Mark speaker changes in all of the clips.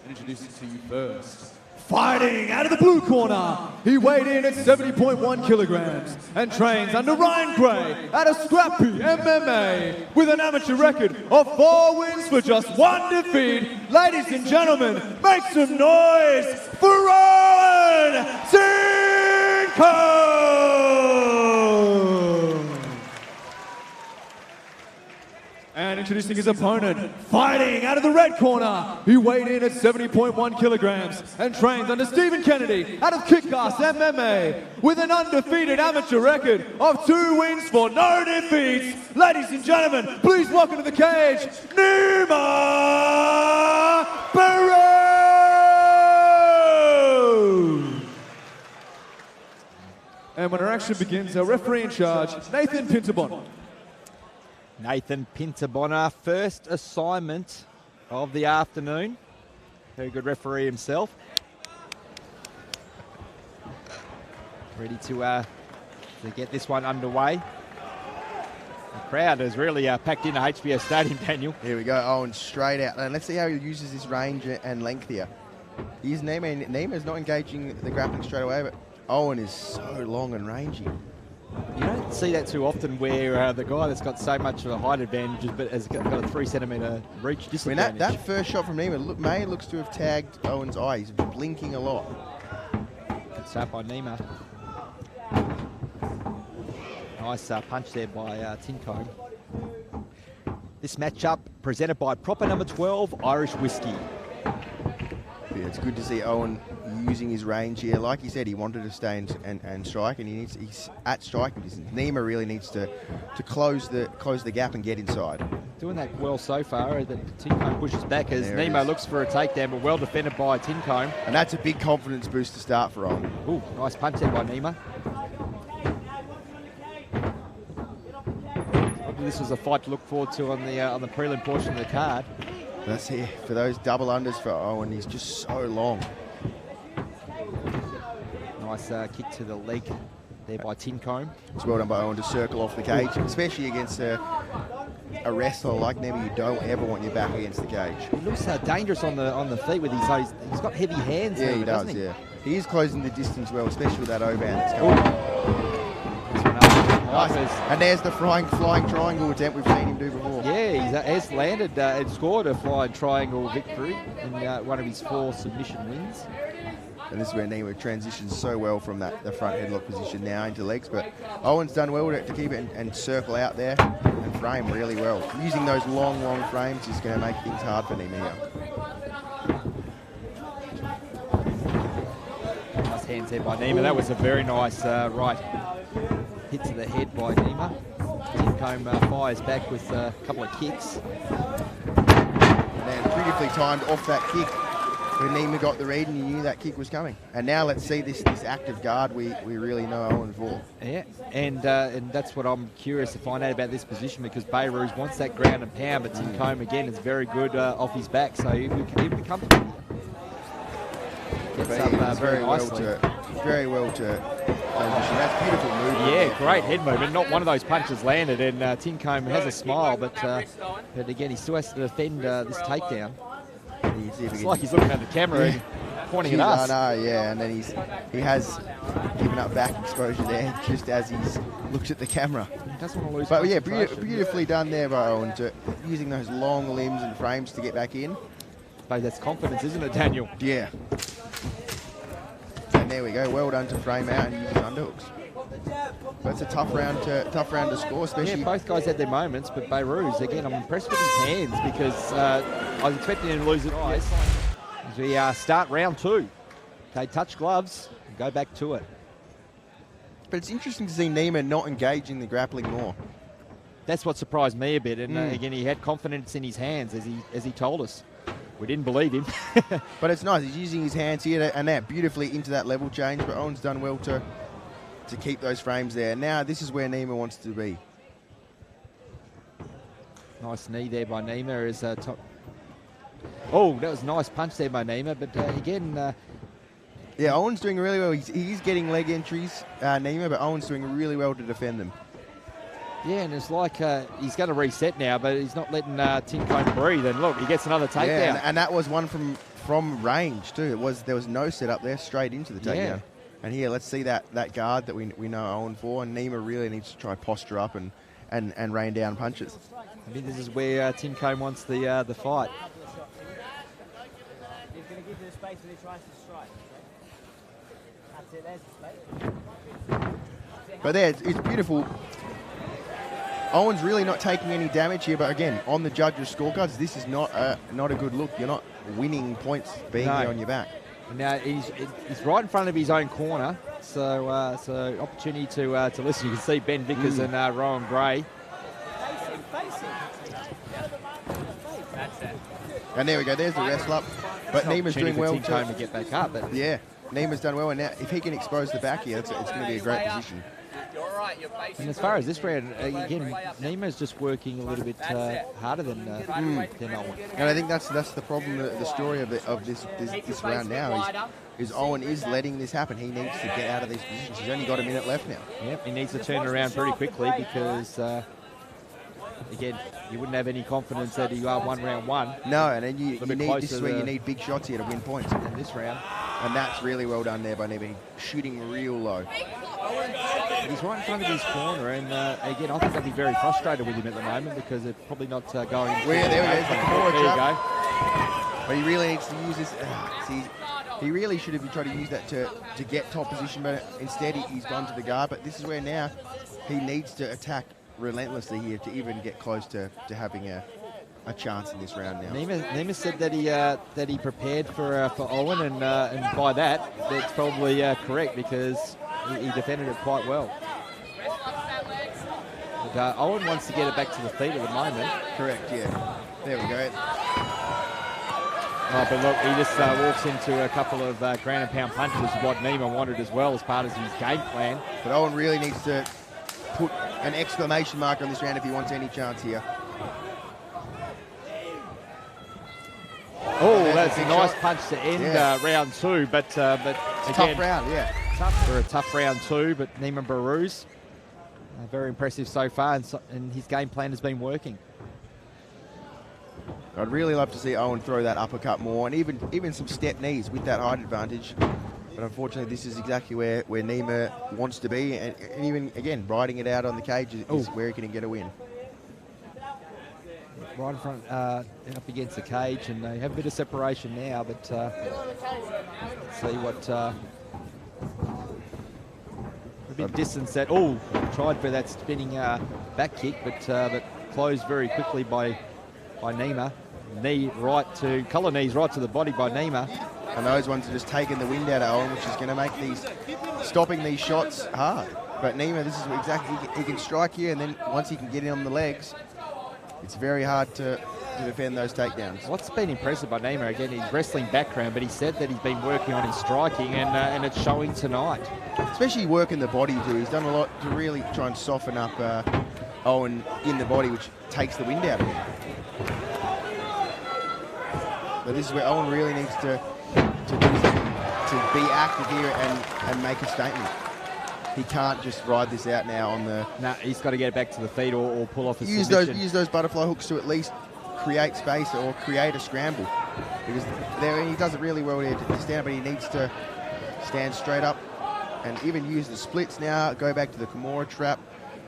Speaker 1: and introducing to you first. Fighting out of the blue corner, he weighed in at 70.1 kilograms and trains under Ryan Gray out of Scrappy MMA with an amateur record of 4 wins for just 1 defeat. Ladies and gentlemen, make some noise for Rowan Tinko! And introducing his opponent, fighting out of the red corner, he weighed in at 70.1 kilograms and trains under Stephen Kennedy out of Kick-Ass MMA with an undefeated amateur record of 2 wins for no defeats. Ladies and gentlemen, please welcome to the cage, Nima Barrow! And when our action begins, our referee in charge, Nathan Pintabon.
Speaker 2: Nathan Pintabona, first assignment of the afternoon. Very good referee himself. Ready to get this one underway. The crowd has really packed into HBS Stadium, Daniel.
Speaker 3: Here we go, Owen straight out. And let's see how he uses his range and length here. Nima's not engaging the grappling straight away, but Owen is so long and rangy.
Speaker 2: You don't see that too often where the guy that's got so much of a height advantage but has got a 3 centimetre reach disadvantage.
Speaker 3: I mean, that first shot from Nima looks to have tagged Owen's eye. He's blinking a lot.
Speaker 2: Good start by Nima. Nice punch there by Tinko. This matchup presented by Proper Number 12 Irish Whiskey.
Speaker 3: Yeah, it's good to see Owen using his range here. Like he said, he wanted to stay and strike, and he's at striking distance. Nima really needs to close the gap and get inside.
Speaker 2: Doing that well so far. That Tinko pushes back as Nima looks for a takedown, but well defended by Tinko.
Speaker 3: And that's a big confidence boost to start for Owen.
Speaker 2: Ooh, nice punch there by Nima. This was a fight to look forward to on the prelim portion of the card.
Speaker 3: That's here for those double unders for Owen. He's just so long.
Speaker 2: Nice kick to the leg there by Tinko.
Speaker 3: It's well done by Owen to circle off the cage, especially against a wrestler like Nima. You don't ever want your back against the cage.
Speaker 2: He looks dangerous on the feet with his. He's got heavy hands.
Speaker 3: Yeah,
Speaker 2: there,
Speaker 3: he does.
Speaker 2: He?
Speaker 3: Yeah, he is closing the distance well, especially with that overhand that's going.
Speaker 2: Nice.
Speaker 3: And there's the flying triangle attempt we've seen him do before.
Speaker 2: Yeah, he has landed and scored a flying triangle victory in one of his 4 submission wins.
Speaker 3: And this is where Nima transitions so well from the front headlock position now into legs. But Owen's done well to keep it and circle out there and frame really well. Using those long frames is going to make things hard for Nima here.
Speaker 2: Nice hands there by Nima. That was a very nice right hit to the head by Nima. Tinko fires back with a couple of kicks.
Speaker 3: And then beautifully timed off that kick. When Nima got the read and you knew that kick was coming. And now let's see this active guard we really know Owen for.
Speaker 2: Yeah, and that's what I'm curious to find out about this position, because Beirut wants that ground and pound, but Tinko again is very good off his back, so he'll be comfortable. Gets up very nicely.
Speaker 3: Very well to transition. That's beautiful movement.
Speaker 2: Yeah, great head movement. Not one of those punches landed, and Tinko has a smile, but again he still has to defend this takedown. It's like he's looking at the camera and pointing at us.
Speaker 3: I know, yeah, and then he has given up back exposure there just as he's looked at the camera.
Speaker 2: He doesn't want to lose.
Speaker 3: But yeah, beautifully done there by Owen, using those long limbs and frames to get back in.
Speaker 2: But that's confidence, isn't it, Daniel?
Speaker 3: Yeah. And there we go. Well done to frame out and use his underhooks. But it's a tough round to score, especially.
Speaker 2: Yeah, both guys had their moments, but Beirut, again, I'm impressed with his hands, because I was expecting him to lose it twice. As we start round 2. Okay, touch gloves and go back to it.
Speaker 3: But it's interesting to see Nima not engaging the grappling more.
Speaker 2: That's what surprised me a bit, and again, he had confidence in his hands, as he told us. We didn't believe him.
Speaker 3: But it's nice. He's using his hands here and there beautifully into that level change, but Owen's done well to keep those frames there. Now this is where Nima wants to be.
Speaker 2: Nice knee there by Nima. Oh, that was a nice punch there by Nima, but again...
Speaker 3: yeah, Owen's doing really well. He's getting leg entries, Nima, but Owen's doing really well to defend them.
Speaker 2: Yeah, and it's like he's going to reset now, but he's not letting Tinko breathe. And look, he gets another takedown.
Speaker 3: Yeah, and that was one from from range too. There was no setup there, straight into the takedown.
Speaker 2: Yeah.
Speaker 3: And here, let's see that guard that we know Owen for, and Nima really needs to try posture up and rain down punches.
Speaker 2: I think this is where Tim Combe wants the fight.
Speaker 4: He's going to give you the space when he tries to strike. That's it, there's the space.
Speaker 3: But there, it's beautiful. Owen's really not taking any damage here, but again, on the judges' scorecards, this is not a good look. You're not winning points being here on your back.
Speaker 2: And now he's right in front of his own corner, so opportunity to listen. You can see Ben Vickers and Rowan Gray.
Speaker 4: Face him. That's it.
Speaker 3: And there we go, there's the wrestle up. But Nima's doing well
Speaker 2: Tim Combe to get back up. But
Speaker 3: yeah, Nima's done well, and now if he can expose the back here, it's going to be a great position.
Speaker 2: And as far as this round, again, Nima's just working a little bit harder than Owen.
Speaker 3: And I think that's the problem, the story of this round now is Owen is letting this happen. He needs to get out of these positions. He's only got a minute left now.
Speaker 2: Yep, he needs to turn around pretty quickly because, again, you wouldn't have any confidence that you are round one.
Speaker 3: No, and then you need, this is where you need big shots here to win points.
Speaker 2: In this round.
Speaker 3: And that's really well done there by Nima, shooting real low.
Speaker 2: He's right in front of his corner, and again, I think they'll be very frustrated with him at the moment because they're probably not going.
Speaker 3: There we go. There's the Kimura
Speaker 2: There you
Speaker 3: trap.
Speaker 2: go.
Speaker 3: But he really needs to use this. See, he really should have tried to use that to get top position, but instead he's gone to the guard. But this is where now he needs to attack relentlessly here to even get close to having a chance in this round now.
Speaker 2: Nima said that he prepared for Owen, and by that's probably correct because he defended it quite well. But Owen wants to get it back to the feet at the moment.
Speaker 3: Correct, yeah. There we go.
Speaker 2: Oh, but look, he just walks into a couple of ground and pound punches, what Nima wanted as well as part of his game plan.
Speaker 3: But Owen really needs to put an exclamation mark on this round if he wants any chance here.
Speaker 2: Oh, that's a nice punch to end round two, but
Speaker 3: It's a
Speaker 2: again,
Speaker 3: tough round, yeah.
Speaker 2: For a tough round two, but Nima Baruz, very impressive so far, and his game plan has been working.
Speaker 3: I'd really love to see Owen throw that uppercut more, and even some step knees with that height advantage. But unfortunately, this is exactly where Nima wants to be, and even, again, riding it out on the cage is where he can get a win.
Speaker 2: Right in front, up against the cage, and they have a bit of separation now, but let's see what... a bit of distance that... Oh, tried for that spinning back kick, but closed very quickly by Nima. Collar knees right to the body by Nima.
Speaker 3: And those ones are just taking the wind out of Owen, which is going to make stopping these shots hard. But Nima, this is exactly, he can strike here, and then once he can get in on the legs, it's very hard to defend those takedowns.
Speaker 2: What's been impressive by Nima, again, his wrestling background, but he said that he's been working on his striking, and it's showing tonight.
Speaker 3: Especially working the body too. He's done a lot to really try and soften up Owen in the body, which takes the wind out of him. But this is where Owen really needs to be active here and make a statement. He can't just ride this out now on the...
Speaker 2: No, he's got to get it back to the feet or pull off a
Speaker 3: use
Speaker 2: submission.
Speaker 3: Use those butterfly hooks to at least create space or create a scramble. Because he does it really well here to stand up, but he needs to stand straight up and even use the splits now, go back to the Kimura trap,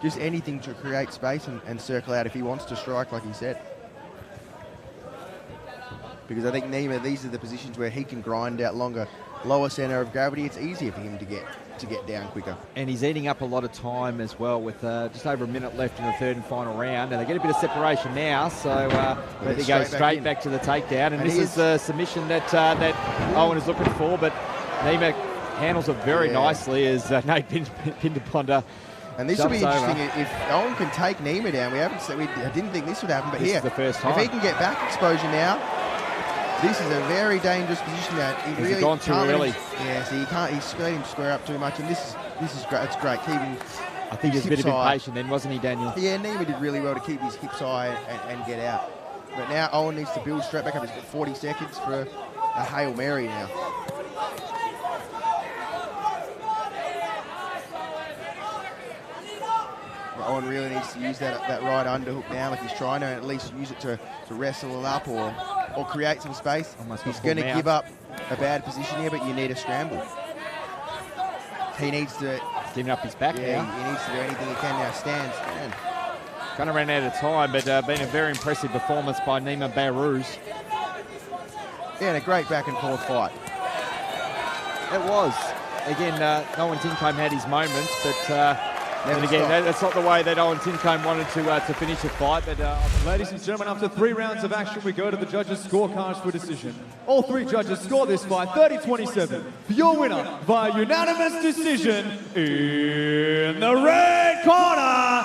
Speaker 3: just anything to create space and circle out if he wants to strike, like he said. Because I think Nima, these are the positions where he can grind out longer. Lower center of gravity, it's easier for him to get down quicker.
Speaker 2: And he's eating up a lot of time as well with just over a minute left in the third and final round. And they get a bit of separation now, so they go straight back to the takedown. And this is the submission that Owen is looking for, but Nima handles it very nicely as Nate Pinderponder.
Speaker 3: And this will be interesting if Owen can take Nima down. I didn't think this would happen, but
Speaker 2: this
Speaker 3: here,
Speaker 2: is the first time.
Speaker 3: If he can get back exposure now, this is a very dangerous position now. He really
Speaker 2: gone too early.
Speaker 3: Yeah, so you can't. He's let him square up too much, and this is great. It's great. Keeping.
Speaker 2: I think he's a bit of impatient then, wasn't he, Daniel?
Speaker 3: Yeah, Nima did really well to keep his hips high and get out. But now Owen needs to build straight back up. He's got 40 seconds for a Hail Mary now. But Owen really needs to use that right underhook now, like he's trying to at least use it to wrestle it up or or create some space.
Speaker 2: Almost
Speaker 3: He's
Speaker 2: got
Speaker 3: going to
Speaker 2: full
Speaker 3: give
Speaker 2: mouth.
Speaker 3: up a bad position here, but you need a scramble. He needs to,
Speaker 2: Getting up his back
Speaker 3: yeah,
Speaker 2: now.
Speaker 3: he needs to do anything he can now. Stand.
Speaker 2: Kind of ran out of time, but been a very impressive performance by Nima Bayrous.
Speaker 3: Yeah, and a great back and forth fight.
Speaker 2: It was. Again, Owen Tincombe had his moments, but
Speaker 3: Never
Speaker 2: and again,
Speaker 3: stopped.
Speaker 2: that's not the way that Owen Tincombe wanted to finish the fight. But
Speaker 1: Ladies and gentlemen, after 3 rounds of action, we go to the judges' scorecards for decision. All 3 judges score this fight 30-27 for your winner via unanimous decision in the red corner,